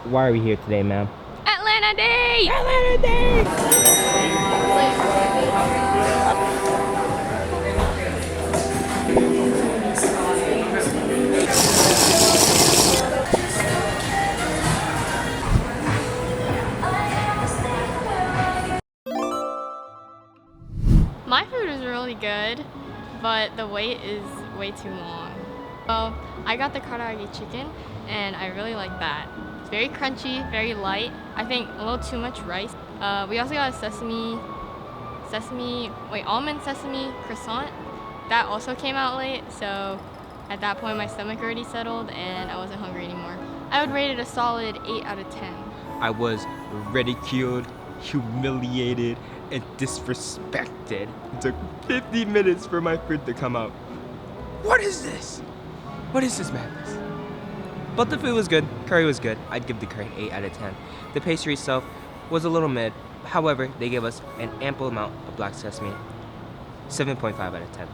Why are we here today, ma'am? Atlanta Day! Atlanta Day! My food is really good, but the wait is way too long. So I got the karaage chicken, and I really like that. It's very crunchy, very light. I think a little too much rice. We also got a almond sesame croissant. That also came out late, so at that point my stomach already settled and I wasn't hungry anymore. I would rate it a solid 8 out of 10. I was ridiculed, humiliated, and disrespected. It took 50 minutes for my food to come out. What is this? What is this madness? But the food was good, curry was good. I'd give the curry an 8 out of 10. The pastry itself was a little mid. However, they gave us an ample amount of black sesame. 7.5 out of 10.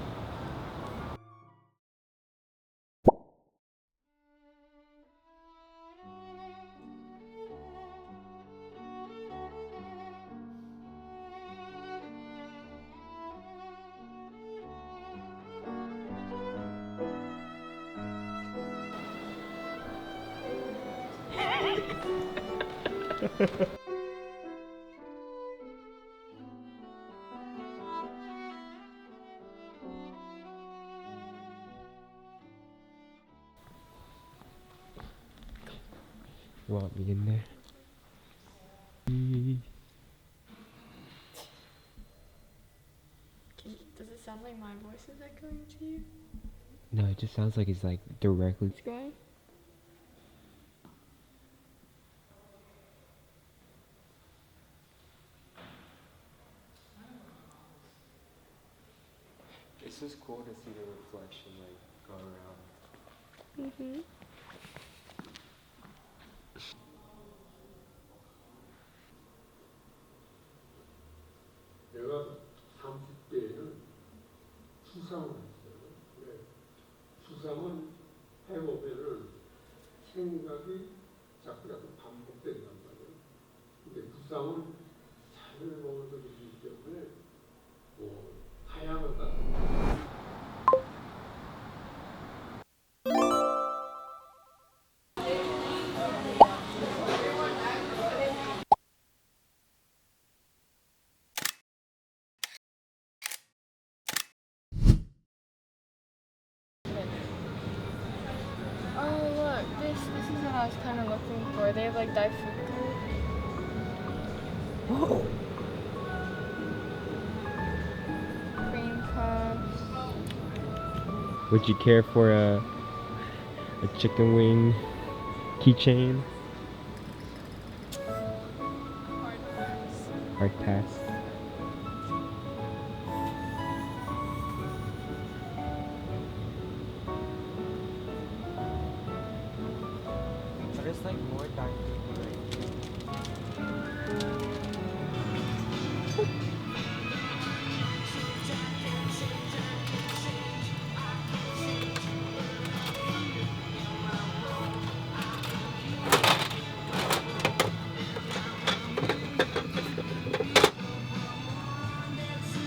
You want me in there? Does it sound like my voice is echoing to you? No, it just sounds like it's like directly. It's going? It's just cool to see the reflection like go around. Mm-hmm. 내가 30대에는 수상을 했어요. 근데 수상은 해보면은 생각이 자꾸 반복된단 말이에요. 근데 부상은 자연의 법칙이기 때문에 뭐 하향하다. Oh look, this is what I was kind of looking for. They have like daifuku. Whoa! Cream puffs. Would you care for a chicken wing keychain? Hard pass. Hard pass. There's like more dark people right here.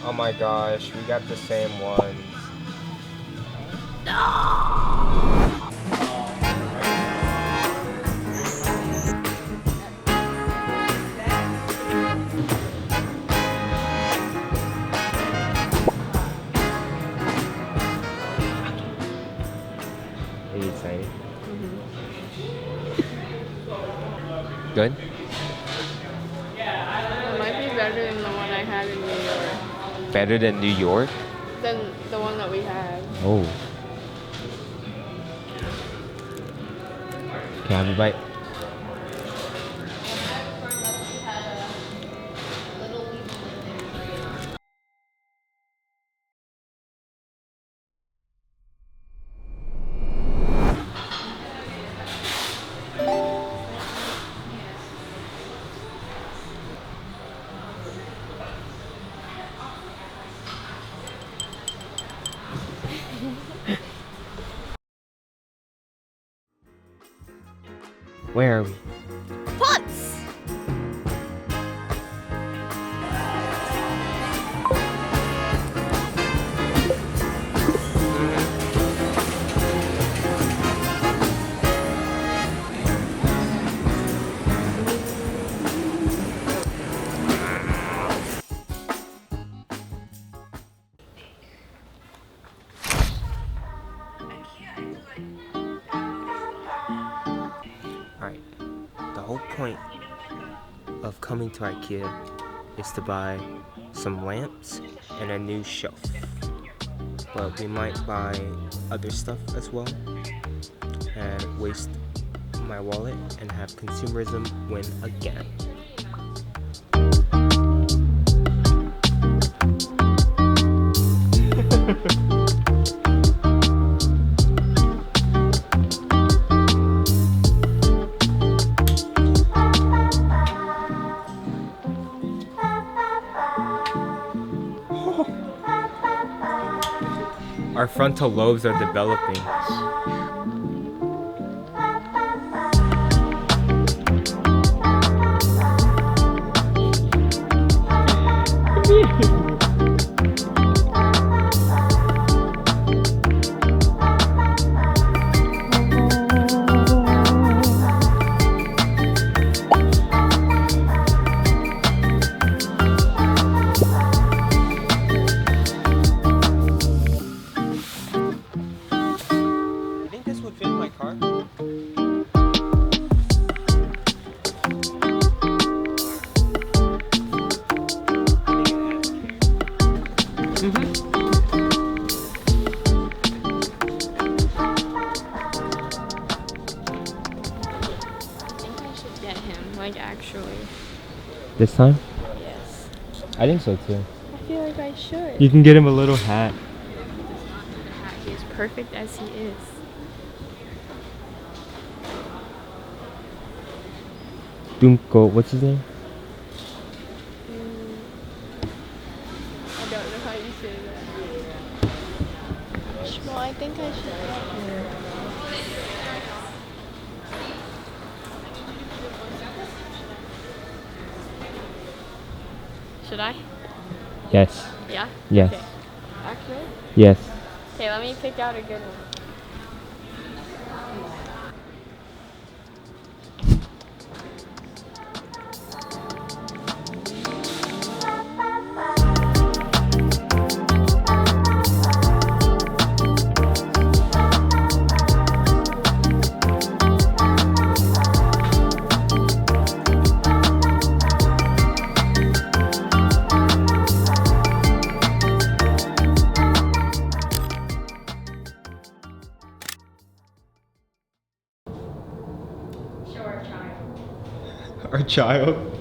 Oh my gosh, we got the same ones. Are you excited? Good? It might be better than the one I had in New York. Better than New York? Than the one that we had. Oh. Can I have a bite? Where are we? Pots! Alright, the whole point of coming to IKEA is to buy some lamps and a new shelf. But we might buy other stuff as well and waste my wallet and have consumerism win again. Our frontal lobes are developing. I think this would fit in my car. I think I should get him, like actually. This time? Yes. I think so too. I feel like I should. You can get him a little hat. He is perfect as he is. Dunko, what's his name? I don't know how you say that. Well, I think I should get him. Should I? Yes. Yeah? Yes. Okay. Actually? Yes. Okay, let me pick out a good one. Our child.